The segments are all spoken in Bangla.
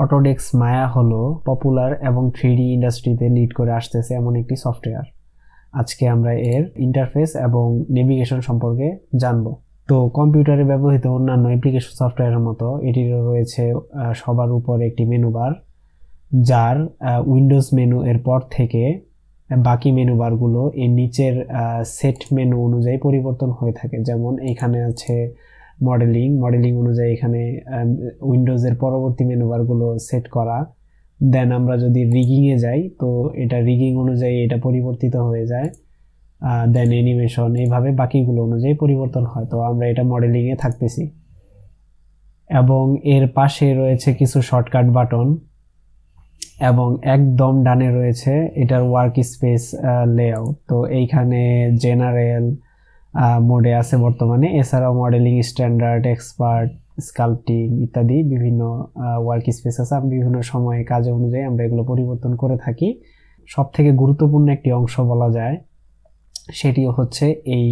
অটোডেস্ক মায়া হলো পপুলার এবং 3D ইন্ডাস্ট্রিতে লিড করে আসতেছে এমন একটি সফটওয়্যার। আজকে আমরা এর ইন্টারফেস এবং নেভিগেশন সম্পর্কে জানব। তো কম্পিউটারে ব্যবহৃত অন্যান্য অ্যাপ্লিকেশন সফটওয়্যারের মতো এটিরও রয়েছে সবার উপরে একটি মেনু বার, যার উইন্ডোজ মেনু এর পর থেকে বাকি মেনু বারগুলো এর নিচের সেট মেনু অনুযায়ী পরিবর্তন হয়ে থাকে। যেমন এখানে আছে মডেলিং অনুযায়ী এখানে উইন্ডোজের পরবর্তী মেনু বারগুলো সেট করা। দেন আমরা যদি রিগিংয়ে যাই তো এটা রিগিং অনুযায়ী এটা পরিবর্তিত হয়ে যায়। দেন অ্যানিমেশন, এইভাবে বাকিগুলো অনুযায়ী পরিবর্তন হয়। তো আমরা এটা মডেলিংয়ে থাকতেছি এবং এর পাশে রয়েছে কিছু শর্টকাট বাটন এবং একদম ডানে রয়েছে এটার ওয়ার্ক স্পেস লেআউট। তো এইখানে জেনারেল মোডে আছে বর্তমানে, এছাড়াও মডেলিং, স্ট্যান্ডার্ড, এক্সপার্ট, স্কাল্পটিং ইত্যাদি বিভিন্ন ওয়ার্ক স্পেস আছে। বিভিন্ন সময়ে কাজে অনুযায়ী আমরা এগুলো পরিবর্তন করে থাকি। সব থেকে গুরুত্বপূর্ণ একটি অংশ বলা যায়, সেটিও হচ্ছে এই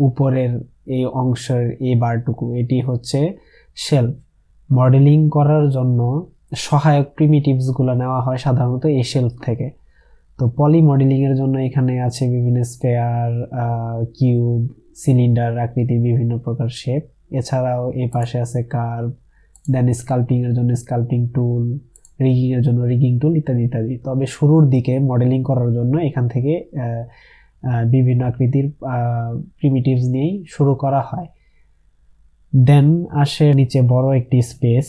উপরের এই অংশের এই বারটুকু, এটি হচ্ছে শেলফ। মডেলিং করার জন্য সহায়ক প্রিমিটিভসগুলো নেওয়া হয় সাধারণত এই শেলফ থেকে। তো পলি মডেলিংয়ের জন্য এখানে আছে বিভিন্ন স্পেয়ার, কিউব, সিলিন্ডার আকৃতির বিভিন্ন প্রকার শেপ। এছাড়াও এই পাশে আছে কার্ভ, দেন স্কাল্পিংয়ের জন্য স্কাল্পিং টুল, রিগিংয়ের জন্য রিগিং টুল ইত্যাদি ইত্যাদি। তবে শুরুর দিকে মডেলিং করার জন্য এখান থেকে বিভিন্ন আকৃতির প্রিমিটিভস নিয়েই শুরু করা হয়। দেন আসে নিচে বড় একটি স্পেস,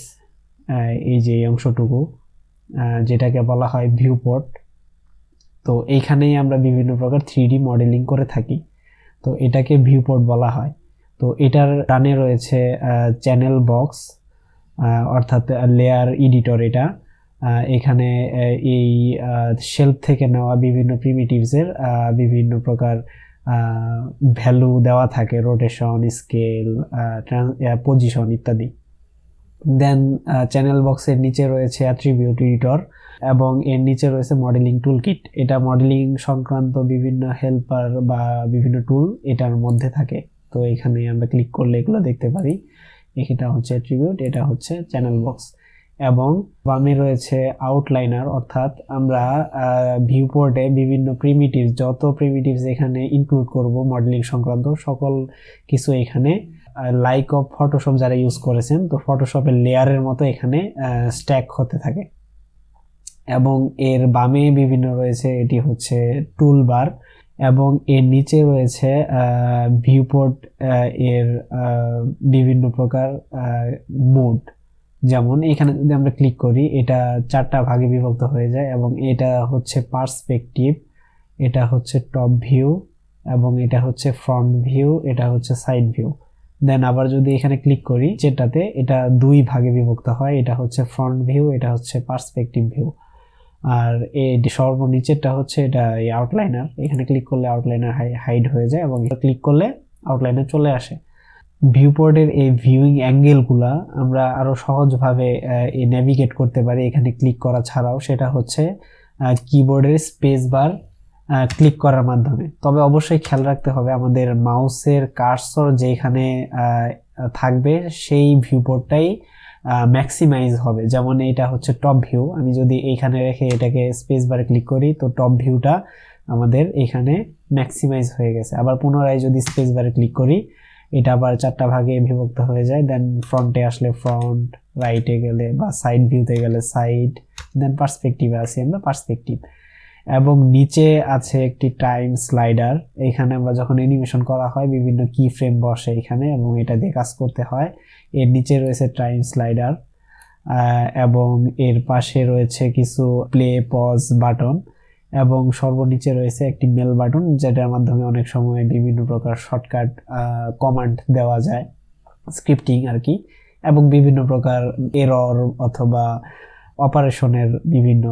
এই যে অংশটুকু যেটাকে বলা হয় ভিউপোর্ট। তো এইখানেই আমরা বিভিন্ন প্রকার 3D মডেলিং করে থাকি, তো এটাকে ভিউপোর্ট বলা হয়। তো এটার ডানে রয়েছে চ্যানেল বক্স, অর্থাৎ লেয়ার এডিটর। এটা এখানে এই শেলফ থেকে নেওয়া বিভিন্ন প্রিমিটিভসের বিভিন্ন প্রকার ভ্যালু দেওয়া থাকে, রোটেশন, স্কেল, পজিশন ইত্যাদি। দেন চ্যানেল বক্সের নিচে রয়েছে অ্যাট্রিবিউট এডিটর এবং এর নিচে রয়েছে মডেলিং টুল কিট। এটা মডেলিং সংক্রান্ত বিভিন্ন হেল্পার বা বিভিন্ন টুল এটার মধ্যে থাকে। তো এখানে আমরা ক্লিক করলে এগুলো দেখতে পারি। এটা হচ্ছে অ্যাট্রিবিউট, এটা হচ্ছে চ্যানেল বক্স। এবং বামে রয়েছে আউটলাইনার, অর্থাৎ আমরা ভিউপোর্টে বিভিন্ন প্রিমিটিভস, যত প্রিমিটিভস এখানে ইনক্লুড করব মডেলিং সংক্রান্ত সকল কিছু এখানে লাইক অফ ফটোশপ যারা ইউজ করেছেন, তো ফটোশপের লেয়ারের মতো এখানে স্ট্যাক হতে থাকে। এবং এর বামে বিভিন্ন রয়েছে, এটি হচ্ছে টুল বার, এবং এর নিচে রয়েছে ভিউপোর্ট এর বিভিন্ন প্রকার মোড। যেমন এখানে যদি আমরা ক্লিক করি, এটা 4টা ভাগে বিভক্ত হয়ে যায় এবং এটা হচ্ছে পার্সপেক্টিভ, এটা হচ্ছে টপ ভিউ, এবং এটা হচ্ছে ফ্রন্ট ভিউ, এটা হচ্ছে সাইড ভিউ। দেন আবার যদি এখানে ক্লিক করি, যেটাতে এটা 2 ভাগে বিভক্ত হয়, এটা হচ্ছে ফ্রন্ট ভিউ, এটা হচ্ছে পার্সপেক্টিভ ভিউ। আর এই সর্বনিচেরটা হচ্ছে এটা এই আউটলাইনার। এখানে ক্লিক করলে আউটলাইনার হাইড হয়ে যায় এবং এটা ক্লিক করলে আউটলাইনার চলে আসে। ভিউপোর্টের এই ভিউইং অ্যাঙ্গেলগুলা আমরা আরো সহজভাবে নেভিগেট করতে পারি এখানে ক্লিক করা ছাড়াও, সেটা হচ্ছে কিবোর্ডের স্পেস বার ক্লিক করার মাধ্যমে। তবে অবশ্যই খেয়াল রাখতে হবে আমাদের মাউসের কার্সর যেখানে থাকবে সেই ভিউপোর্টটাই ম্যাক্সিমাইজ হবে। যেমন এটা হচ্ছে টপ ভিউ, আমি যদি এইখানে রেখে এটাকে স্পেস বারে ক্লিক করি তো টপ ভিউটা আমাদের এখানে ম্যাক্সিমাইজ হয়ে গেছে। আবার পুনরায় যদি স্পেস বারে ক্লিক করি, এটা আবার 4টা ভাগে বিভক্ত হয়ে যায়। দেন ফ্রন্টে আসলে ফ্রন্ট, রাইটে গেলে বা সাইড ভিউতে গেলে সাইড, দেন পার্সপেক্টিভে আছি আমরা পার্সপেক্টিভ। এবং নিচে আছে একটি টাইম স্লাইডার। এখানে আমরা যখন অ্যানিমেশন করা হয় বিভিন্ন কি ফ্রেম বসে এখানে এবং এটা দিয়ে কাজ করতে হয়। এর নিচে রয়েছে টাইম স্লাইডার এবং এর পাশে রয়েছে কিছু প্লে পজ বাটন এবং সর্বনিচে রয়েছে একটি মেল বাটন, যেটার মাধ্যমে অনেক সময় বিভিন্ন প্রকার শর্টকাট কমান্ড দেওয়া যায়, স্ক্রিপ্টিং আর কি, এবং বিভিন্ন প্রকার এরর অথবা অপারেশনের বিভিন্ন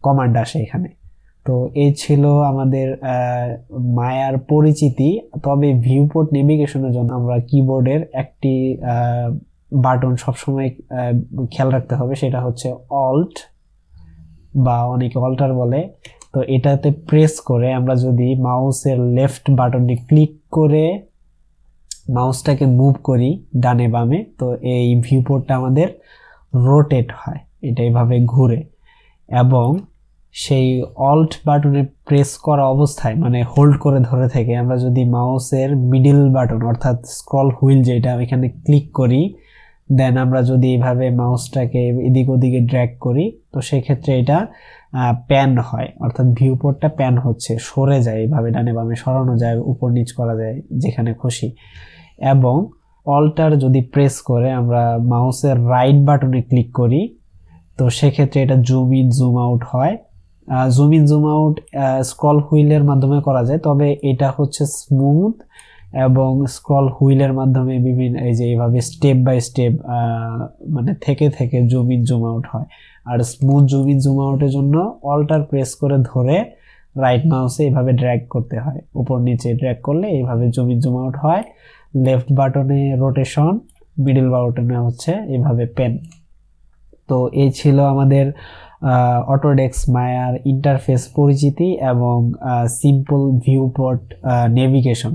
কমান্ড আসে এখানে। তো এই ছিল আমাদের মায়ার পরিচিতি। তবে ভিউপোর্ট নেভিগেশনের জন্য আমরা কিবোর্ডের একটি বাটন সবসময় খেয়াল রাখতে হবে, সেটা হচ্ছে অল্ট বা অনেকে অল্টার বলে। তো এটাতে প্রেস করে আমরা যদি মাউসের লেফট বাটনটি ক্লিক করে মাউসটাকে মুভ করি ডানে বামে, তো এই ভিউপোর্টটা আমাদের রোটেট হয়, এটা এইভাবে ঘুরে, এবং সেই অল্ট বাটনে প্রেস করা অবস্থায় মানে হোল্ড করে ধরে থেকে আমরা যদি মাউসের মিডল বাটন অর্থাৎ স্ক্রল হুইল যেটা এখানে ক্লিক করি, দেন আমরা যদি এইভাবে মাউসটাকে এদিক ওদিকে ড্র্যাগ করি, তো সেক্ষেত্রে এটা প্যান হয়, অর্থাৎ ভিউপোর্টটা প্যান হচ্ছে, সরে যায়, এইভাবে ডানে বামে সরানো যায়, উপর নিচ করা যায় যেখানে খুশি। এবং অল্টার যদি প্রেস করে আমরা মাউসের রাইট বাটনে ক্লিক করি, তো সেক্ষেত্রে এটা জুম ইন জুম আউট হয়। Zoom in zoom out scroll হুইলের মাধ্যমে করা যায়, তবে এটা হচ্ছে স্মুথ এবং স্ক্রল হুইলের মাধ্যমে বিভিন্ন এই যে এইভাবে স্টেপ বাই স্টেপ মানে থেকে থেকে জুম ইন জুম আউট হয়। আর স্মুথ জুম ইন জুম আউটের জন্য অল্টার প্রেস করে ধরে রাইট মাউসে এইভাবে ড্র্যাগ করতে হয়, উপর নিচে ড্র্যাগ করলে এইভাবে জুম ইন জুম আউট হয়। লেফট বাটনে রোটেশন, মিডল বাটনে হচ্ছে এইভাবে পেন। তো এই ছিল আমাদের অটোডেস্ক মায়ার ইন্টারফেস পরিচিতি এবং সিম্পল ভিউপোর্ট নেভিগেশন।